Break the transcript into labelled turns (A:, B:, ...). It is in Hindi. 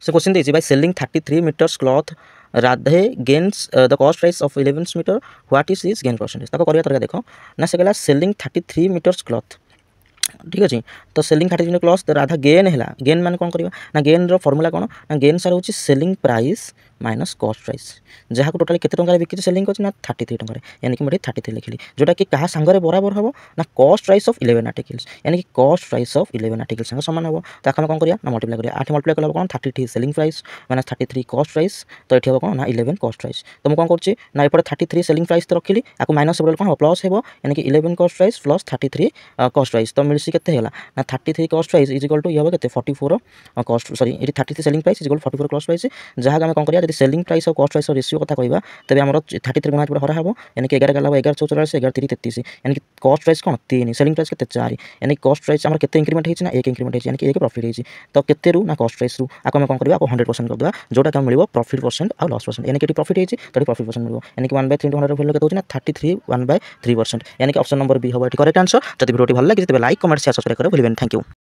A: से क्वेश्चन देछि by selling 33 metres cloth Radhe gains the cost price of 11 metre what is his gain percentage ताको करिया तरीका देखो ना से गला सेलिंग 33 मीटर्स क्लॉथ ठीक अच्छे तो सेलिंग 33 क्लॉथ तो राधा गेन है गेन मान कौन करवा ना गेन फर्मूला कौन ना गेन सार होची selling price minus cost price जहाँ को टोटाली केते टंका बिकी सेलिंग कर ना 33 टंका यानी कि मुझे 33 लिखिली जोटा कि क्या सांगे बराबर हम ना कॉस्ट प्राइस ऑफ 11 आर्टिकल्स यानी कि कॉस्ट प्राइस ऑफ 11 आर्टिकल्स संग सामान हम तो आम कौन करवा ना मल्टीप्लाई करिया 8 मल्टीप्लाई कला कौन 33 selling price minus 33 cost price तो ये हम कौन ना 11 कॉस्ट प्राइस तो मुझे कौन कर ना एपटे 33 सेलिंग प्राइस तो रखिली आपको माइनस कौन हम प्लस हो यानी कि 11 cost price plus 33 cost price तो मिलसी के 33 cost price is equal to ये हम के 44 कॉस्ट सॉरी ये 33 selling price is equal 44 cost price जहाँ आम कौन करिया यदि सेलिंग प्राइस और कॉस्ट प्राइस रेशियो कथा कहवा तेज आम 33 गुणा हरा हम यानी कि 11 गला 11 44 11 3 33 यानी कि कॉस्ट प्राइस कौन 3 सेलिंग प्राइस के 4 यानी कॉस्ट प्राइस आम के इंक्रीमेंट होना 1 इंक्रीमेंट होती यानी कि 1 प्रॉफिट होती तो के ना कॉस्ट प्राइस रू आपको कौन करवा 100% करदे जोटा कि मिले प्रॉफिट परसेंट और लॉस परसेंट यानी कि प्रॉफिट होती तो प्रॉफिट परसेंट मिले यानी कि 1/3 100 वैल्यू के ना 33 1/3% यानी कि ऑप्शन नंबर बी हम करेक्ट आंसर जब वीडियो भल लगे तेज लाइक कमेंट शेयर सब्सक्राइब करें भूलें थैंक यू।